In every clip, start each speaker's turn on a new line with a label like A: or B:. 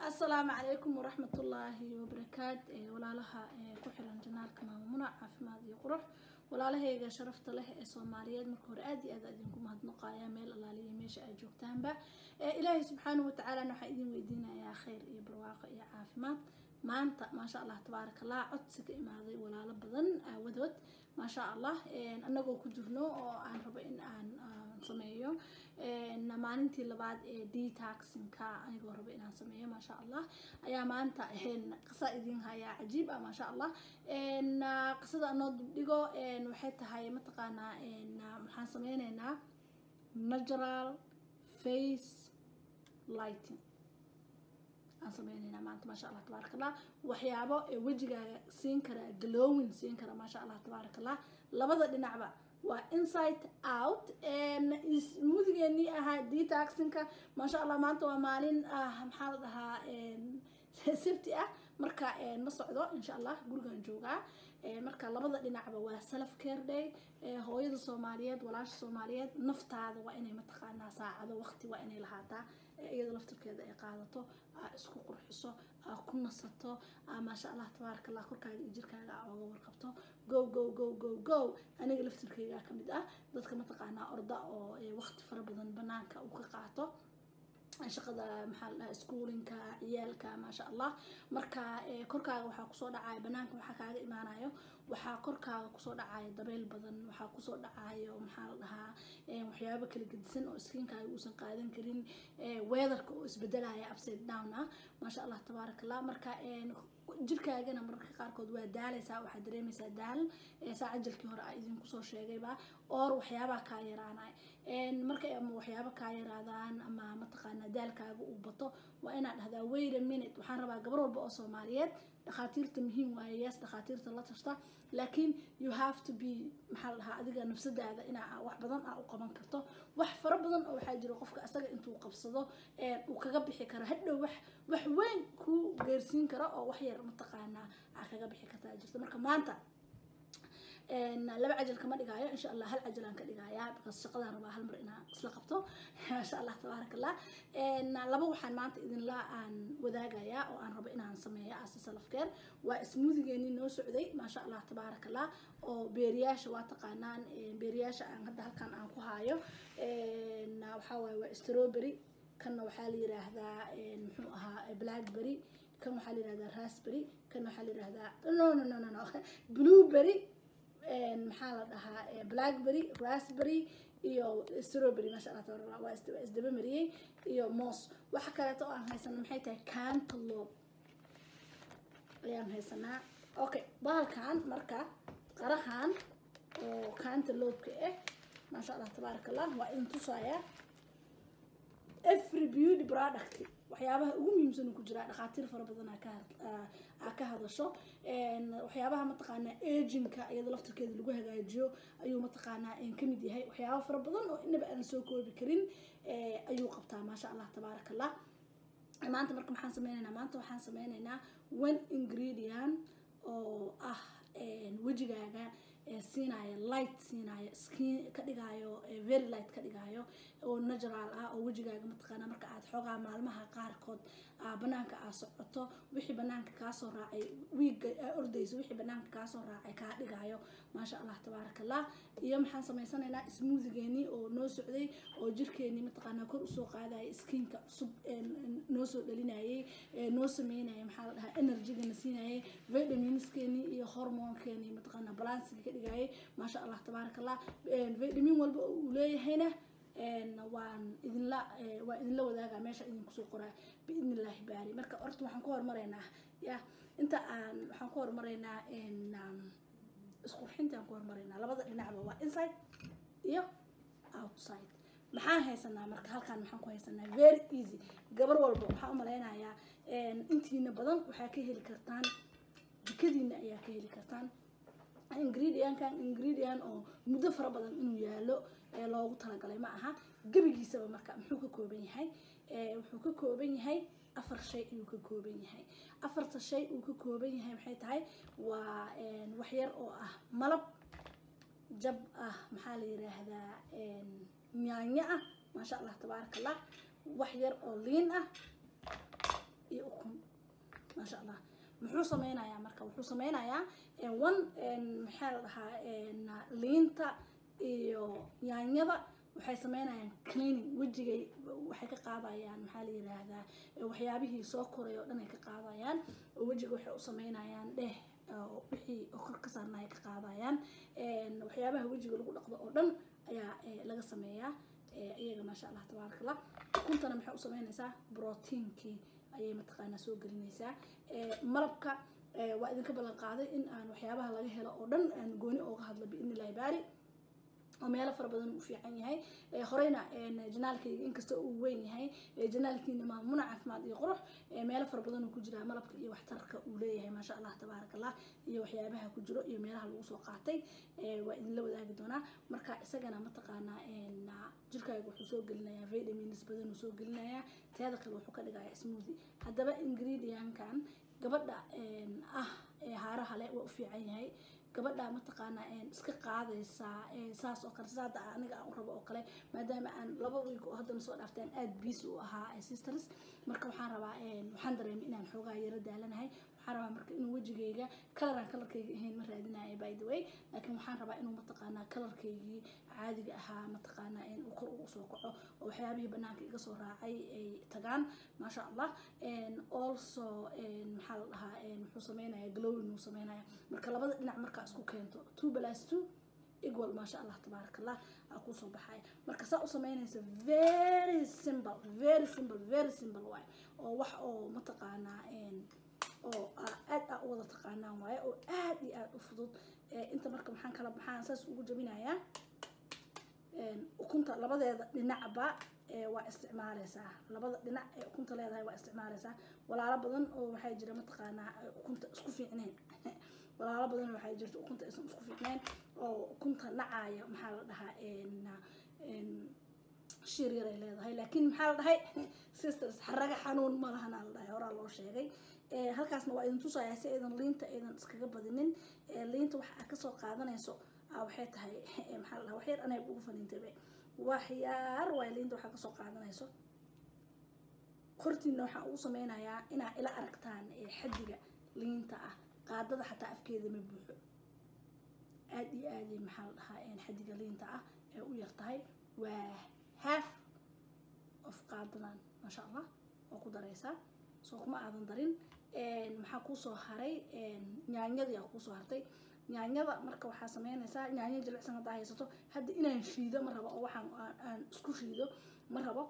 A: السلام عليكم ورحمة الله وبركاته ولا لها كحران جنال كما منع في ماضي قرح ولا لها يجا شرفت له الصوماليات مركور أدي أذنكم هاد نقايا ميل الله لي ميش أجوكتان با إلهي سبحانه وتعالى نحيدين ويدينا يا خير يا برواق يا عافمات ما أنت ما شاء الله تبارك الله عدسك إماضي ولا لبضن ودود ما شاء الله أنا جو كجرنو عن ربعين عن سميو maalintii labaad ee detoxinka aniga rabo inaan sameeyo ma sha Allah ayaa maanta qisa idin haya cajiib ah ma sha Allah qisada anoo dhigo waxay tahay mataqaanaa waxaan sameynaynaa natural face lighting aan sameynaynaa maanta ma sha Allah tabarakallah waxyaabo wajigaaga siin kara glowing siin kara ma sha Allah tabarakallah labada dhinacba inside out smoothigani ahaa detoxinka ma sha Allah maanta waa maalin maxaa la dhahaa safety ah marka ma socdo insha Allah gurigan joogaa marka labada dhinacba waa self care day hooyada Soomaaliyeed walaasha Soomaaliyeed naftaada waa inay mataqaanaa saacado waqti waa inay lahaataa iyada laftirkeeda ay qaadato isku qurxiso ku nasato ma sha Allah tabarakallah korkaaga iyo jirkaaga uga warqabto go aniga laftirkeyga kamid ah dadka mataqaanaa orda oo waqti fara badan banaanka u ka qaato shaqada maxaa la schoolinka ciyaalka ma sha Allah marka korkaaga waxa ku soo dhacay banaanka waxa kaaga imaanayo waxa korkaaga ku soo dhacay dabeel badan waxa ku soo dhacayo maxaa la dhahaa waxyaabo kala gedisan oo skinkaaga uusan qaadan karin weatherka oo isbedelaya upside down ma sha Allah tabarakallah marka jirkaagana marka qaarkood waa daalaysaa waxa dareemaysaa daal saacajalkii hore idin ku soo sheegayba oo waxyaabo ka yaraanay marka waxyaabo ka yaraadaan ama mataqaanaa daalkaaga uu bato waa inaad dhahdaa wait a minute waxaan rabaa gabar walba oo Soomaaliyeed dhaqaatiirta muhiim waaye yes dhaqaatiirta la tashta laakiin you have to be maxaa la dhahaa adiga nafsadaada inaa wax badan u qaban karto wax fara badan oo waxa jira qofka asaga intuu qabsado uu kaga bixi karo hadhow wax weyn ku geersiin karo oo wax yar mataqaanaa kaga bixi kartaa jirto marka maanta laba cajal kama dhigaayo insha Allah hal cajalan ka dhigayaa because shaqadan rabaa hal mar inaan isla qabto ma sha Allah tabarakallah laba waxaan maanta idin la aan wadaagayaa oo aan rabo inaan sameeyo asas self care waa smoothigani noo socday ma sha Allah tabarakallah oo beeriyaasha waa taqaanaan beeriyaasha aan hadda halkan aan ku haayo waxa waa strawberry kan waxa la yiraahdaa muxuu ahaa blackberry kan waxa la yiraahdaa raspberry kan waxa la yiraahdaa no blueberry maxaa la dhahaa blackberry raspberry iyo strawberry ma sha Allah tabarakallah waa isdaba mariyay iyo moos waxa kale oo aan haysan maxay tahay cantaloupe ayaan haysanaa okay baalkan marka qarahan oo cantaloupe ma sha Allah tabarakallah waa in tusaya every beauty product waxyaabaha ugu muhiimsan ku jira dhaqaatiir fara badan ka hadasho waxyaabaha mataqaanaa agingka iyada laftirkeeda lagu hagaajiyo ayuu mataqaanaa kamid yahay waxyaabo fara badan oo inaba aan soo koobi karin ayuu qabtaa ma sha Allah tabarakallah maanta marka waxaan sameynaynaa one ingredient oo ah wajigaaga siinaya light siinaya skin ka dhigayo very light ka dhigayo oo natural ah oo wajigaaga mataqaanaa marka aad xogaa maalmaha qaarkood banaanka aad socoto wixii banaanka ka soo raacay wiiga ordayso wixii banaanka ka soo raacay ka dhigayo ma sha Allah tabarakallah iyo maxaan sameysanaynaa smoothigani oo noo socday oo jirkeeni mataqaanaa kor u soo qaadaya skinka cusub noo soo dhalinayay noo sameynaya maxaa la dhahaa energy-ga siinayay vitaminskeeni iyo hormoonkeeni mataqaanaa balance dhigay ma sha Allah tabarakallah vitamin walba uu leeyahayna waan idinla wadaaga meesha idin ku soo qoraa biidnillaahi baari marka horta waxaan ku hormareynaa inta aan waxaan ku hormareynaa isqurxinta aan ku hormareynaa labada dhinacba waa inside iyo outside maxaan haysanaa marka halkaan maxaan ku haysanaa very easy gabar walba waxaan u maleynayaa intiina badan waxaa ka heli kartaan jikadiina ayaa ka heli kartaan ingredient oo muddo fara badan inuu yaalo loogu talagalay ma aha gabigiisaba marka muxuu ka kooban yahay wuxuu ka kooban yahay afar shay ayuu ka kooban yahay afarta shay uu ka kooban yahay maxay tahay waa wax yar oo ah malab jab ah maxaa la yiraahdaa yaanya ah ما شاء الله تبارك الله وحير أولين iyo ukun ما شاء الله محو سمينا يا مركب محو سمينا يا ون محل ها لينتا iyo yaanyada waxay sameynayaan cleaning wajiga waxay ka qaadayaan maxaa la yiraahdaa waxyaabihii soo koray oo dhan ay ka qaadayaan wajiga waxay u sameynayaan wixii kor ka saarnaa ka qaadayaan waxyaabaha wajiga lagu dhaqdo oo dhan ayaa laga sameeyaa iyaga ma sha Allah tabarakallah kuntana maxay u sameynaysaa proteinkii ayay mataqaana soo gelinaysaa malabka waa idinka ballan qaaday in aan waxyaabaha laga helo oo dhan aan gooni uga hadlo biidnillaahi baari وميلا فربضن في عيني خرينا جنالكي إنكستو ويني هاي جنالكي نما منع في ماضي قروح ميلا فربضن كجرا ملبك إيه واحترق وليه ما شاء الله تبارك الله إيه وحيا بها كجرا إيه ميلا هالوصو قاعتي وإذن لو ذاك دونا مركا سجنا متقانا إن جركا يروح سوق لنا يا فيتامينز بدن سوق لنا يا تهذا كله حكا لقى سموذي هذا بقى إنجريديان كان قبل هارها لا وفي عيني gabadha mataqaana iska qaadaysa saas oo kale saada aniga aan rabo oo kale maadaama aan laba week oo hadda soo dhaafteen aad busy u ahaa sisters marka waxaan rabaa waxaan dareemay inaan xoogaa yara daalanahay waxaan rabaa marka inuu wajigayga kalarkayga ahayn ma raadinayo by the way laakiin waxaan rabaa inuu mataqaana kalarkaygii caadiga ahaa mataqaana uu kor ugu soo kaco oo waxyaabihii banaanka iga soo raacay ay tagaan ma sha Allah also maxaa la dhahaa wuxuu sameeynaya glowing uu sameeynaya marka labada dhinac marka isku keento 2+2 equal ma sha Allah tabarakallah aku soo baxay marka saa u sameeynaysa very simple way oo wax oo mataqaana oo aad u wada taqaanaan way oo aad iyo aad u fudud inta marka maxaan saas ugu jabinayaa ukunta labadeeda dhinacba waa isticmaalaysaa labada dhinac ee ukunta leedahay waa isticmaalaysaa walaalo badan oo waxay jira mataqaana ukunta isku fiicneen walaalo badan waxay jirto ukunta isku fiicneen oo ukunta nacaaya maxaa la dhahaa shir yar ay leedahay laakiin maxaa la dhahay sisters xaraga xanuun ma lahan la dhahay hore loo sheegay halkaasna waa idin tusayaa si aydan liinta aydan iskaga badinin liinta waxa ka soo qaadanayso waxay tahay maxaa la dhahaa wax yar anay ugu faniintay waxyaar waa liinta waxa ka soo qaadanayso kortiina waxa uu sameynayaa ina ila aragtaan xadiga liinta ah qaadada xataa afkeeda ma buuxo aad iyo aad maxaa la dhahaa xadiga liinta ah ee u yartahay waa half of qaadadan ma sha Allah oo ku dareysa soo kuma aadan darin maxaa ku soo haray yaanyada ku soo hartay yaanyada marka waxa sameynaysaa yaanyo jilicsan hada haysato hadda inaan shiido ma rabo oo waxaan aan isku shiido ma rabo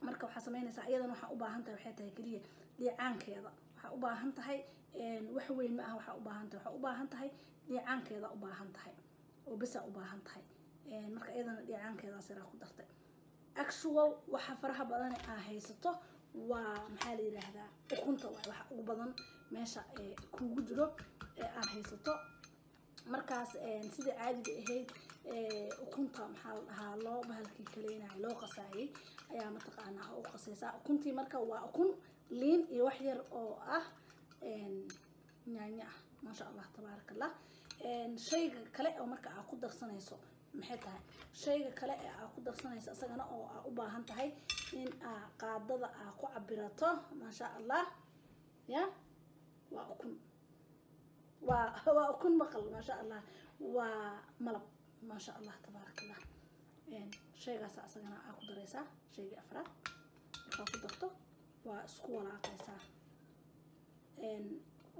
A: marka waxa sameynaysaa iyadana waxa u baahan tahay waxay tahay kaliya liicaankeeda waxa u baahan tahay wax weyn ma ah waxa u baahan tahay liicaankeeda u baahan tahay oo bisa u baahan tahay marka iyadana liicaankeeda siraa ku dartay actual waxa faraha badan ay haysato waa maxaa la yiraahdaa ukunta waxa ugu badan meesha kuugu jiro aan haysato markaas sida caadiga ahayd ukunta maxaa la dhahaa loo bahalkii kaleynaa loo qasaayay ayaa mataqaana u qasaysaa ukuntii marka waa ukun liin iyo wax yar oo ah yaanya ma sha Allah tabarakallah shayga kale oo marka aad ku darsanayso maxay tahay shayga kale ee aad ku darsanayso asagana oo aad u baahan tahay in aad qaadada aad ku cabirato ma sha Allah ya waa ukun maqal ma sha Allah waa malab ma sha Allah tabarakallah shaygaas asagana aad ku dareysaa shayga afraad marka ku darto waa isku walaaqaysaa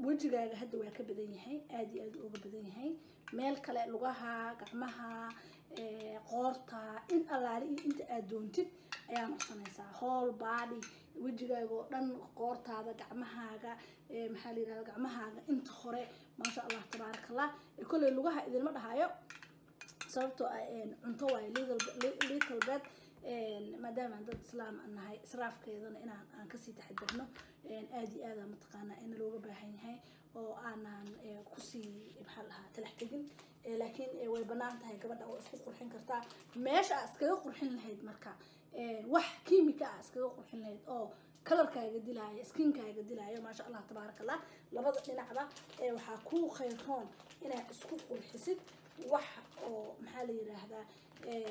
A: wajigaaga hadda waa ka badan yahay aad iyo aad uga badan yahay meel kale lugaha gacmaha qoorta in allaali inta aad doontid ayaa marsanaysaa whole body wajigaaga oo dhan qoortaada gacmahaaga maxaa la yiraahdaa gacmahaaga inta hore ma sha Allah tabarakallah kulli lugaha idin ma dhahayo sababtoo cunto way little bit maadaama dad islaam anahay israafkeedana inaan aan ka sii taxadirno aad iyo aad mataqaana in looga baahan yahay oo aanan ku sii maxaa lahaa talax tagin laakiin way banaan tahay gabadha oo isku qurxin kartaa meesha iskaga qurxin lahayd marka wax kiimika ah iskaga qurxin lahayd oo kalarkaaga dilaayo skinkaaga dilaayo ma sha Allah tabarakallah labada dhinacba waxa ku khayroon inaad isku qurxisid wax oo maxaa la yiraahdaa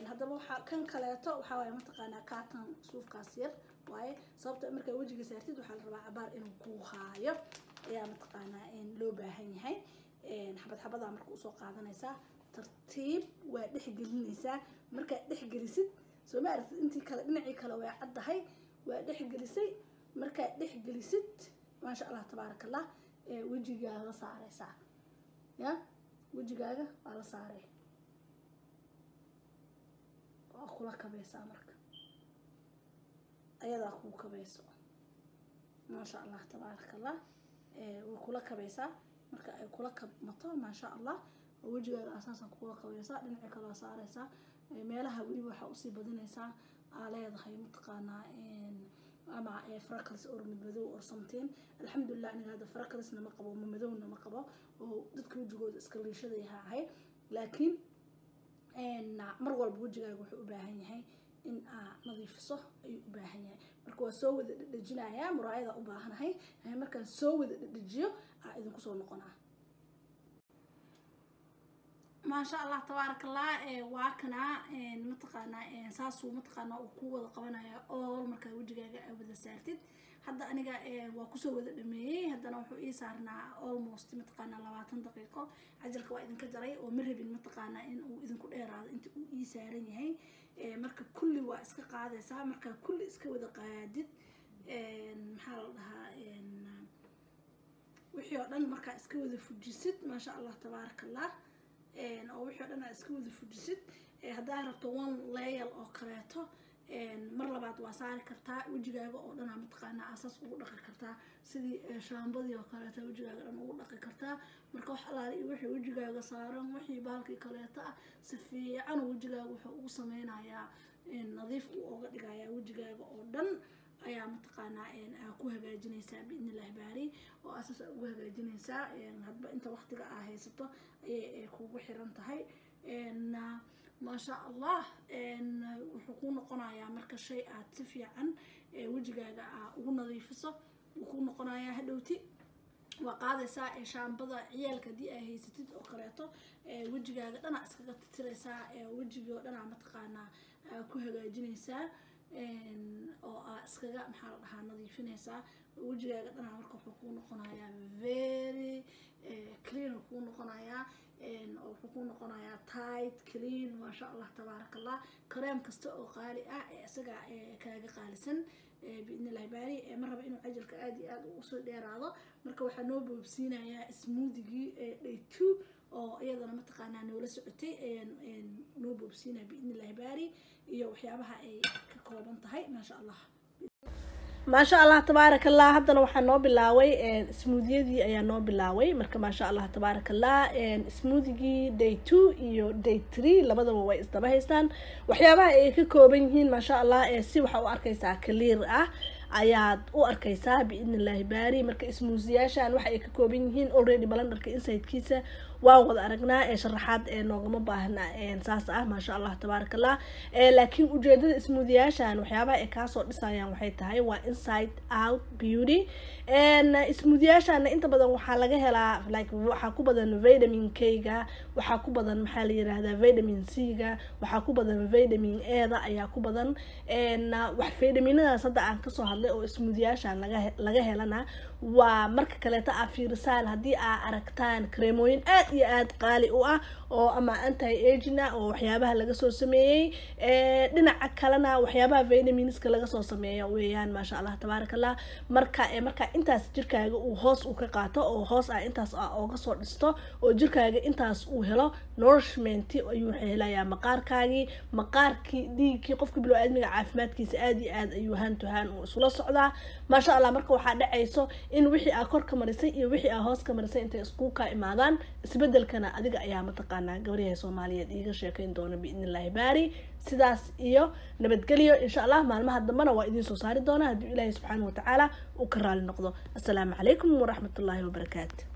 A: هذا waxa kan kaleeto waxa way mataqaana kaatan suufkaas yar way sababta marka wajiga saartid waxa la rabaa cabaar inuu ku haayo ayaa mataqaana in loo baahan yahay xabad marka u soo qaadanaysa tartiib waa dhexgelinaysa marka dhexgelisid soo ma aragtid intii kale dhinacii kale way caddahay waa dhexgelisay marka dhexgelisid ma sha Allah tabarakallah wajigaaga saaraysa ya wajigaaga waa la saaray kula kabaysa marka ayada ku kabayso ma sha Allah tabarakallah way kula kabaysa marka ay kula kabmato ma sha Allah wajigaaga asaasan kula kabaysa dhinaca kala saaraysa meelaha wali waxa u sii badinaysa leedahay mataqaana ama freckles or madow or something alxamdulillah in hada freckles ma qabo madowna ma qabo oo dadka wajigooda iska liishada yahay laakiin mar walba wajigaaga wuxuu u baahan yahay in nadiifiso ay u baahan yahay marka waa soo wada dhajinaya muraayada u baahanahay markaan soo wada dhajiyo idinku soo noqonaa ما شاء الله تبارك الله واكنا متقنا ساسو متقنا وقوة قوانا أول مركز وجهك أبدا سارتد هذا أنا وكسو وذا دمي هذا نوحو صارنا almost متقنا 20 دقيقة عجلك وإذن كجري ومرهب متقنا إن وإذن كل إيراد أنت سارين هاي مركز كل واسك قاعدة سا مركز كل اسك وذا قاعدة محلها وحيانا مركز اسك وذا فجسد ما شاء الله تبارك الله oo wixii dhan isku wada fujisid hadaa rabto one layer oo kaleeto mar labaad waa saari kartaa wajigaaga oo dhan mataqaana asaas ugu dhaqi kartaa sidii shaambadii oo kaleeto wajigaaga dhan ugu dhaqi kartaa marka wax alaali wixii wajigaaga saaran wixii baalkii kaleeto si fiican wajigaaga wuxuu ugu sameynayaa nadiif uu uga dhigayaa wajigaaga oo dhan ayaa mataqaana ku hagaajinaysa biidnillah baari oo asaas ugu hagaajinaysa hadba inta waqtiga haysato ay kugu xiran tahay ما شاء الله wuxuu ku noqonayaa marka shay aad si fiican wajigaaga ugu nadiifiso wuxuu ku noqonayaa hadhowti waa qaadaysaa shaambada ciyaalka hadii ay haysatid oo kaleeto wajigaaga dhan iskaga tirtiraysaa wajiga dhan mataqaana ku hagaajinaysaa oo iskaga maxaa la dhahaa nadiifinaysaa wajigaaga dhan marka wuxuu ku noqonayaa very clean ku noqonayaa wuxuu ku noqonayaa tight clean ma sha Allah tabarakallah kareem kasta oo qaali isaga kaaga qaalisan biidnillah baari maraba inuu ajalka aad iyo aad u soo dheeraado marka waxa noo boobsiinayaa smoothie day 2 oo iyadana mataqaana noola socotay noo boobsiinaa biidnillah baari iyo waxyaabaha ay ka kooban tahay ma sha Allah ما شاء الله تبارك الله هذا نوحنا نوبلاوي سموذي أيا نوبلاوي مركب ما شاء الله تبارك الله سموذي day 2 iyo day 3 labadaba way isdabahaystaan waxyaabaha ay ka kooban yihiin ما شاء الله si waxa u arkaysaa clear ayaad u arkaysaa biidnillah baari marka ismuusiyaashan waxa ay ka kooban yihiin already balandarka inside-kiisa waa wada aragnaa sharaxaad noogama baahna saas ma sha Allah tabarakallah laakiin ujeedada ismuusiyaashan waxyaabaha ay ka soo dhisayaan waxay tahay waa inside out beauty ismuusiyaashan inta badan waxa laga helaa like waxa ku badan vitamin K ga waxa ku badan maxaa la yiraahdaa vitamin C ga waxa ku badan vitamin A da ayaa ku badan wax vitaminadaas hadda aan ka soo hadlay oo ismuusiyaashan laga helana waa marka kale ta afiirsaan hadii aad aragtaan kreemooyin aad iyo aad qaali u ah oo ama anti aging oo waxyaabaha laga soo sameeyay dhinaca kalena waxyaabaha vitaminska laga soo sameeyo weeyaan ma sha Allah tabarakallah marka intaas jirkaaga uu hoos u ka qaato oo hoos intaas uga soo dhisto oo jirkaaga intaas uu helo nourishment ayuu helayaa maqaarkii dhiigii qofka bini'aadmiga caafimaadkiisa aad iyo aad ayuu hantuhan oo isula socdaa ma sha Allah marka waxa dhacayso in wixii aad kor ka marisay iyo wixii aad hoos ka marisay intay isku ka imaadaan isbedelkana adiga ayaa mataqaana gabriyaha Soomaaliyeed iiga sheekayn doona biidnillah baari sidaas iyo nabadgeliyo insha Allah maalmaha dambana waa idin soo saari doona hadii Ilaahay subhanahu wa ta'ala uu ka raali noqdo. Assalaamu alaykum wa rahmatullahi wa barakaatuh.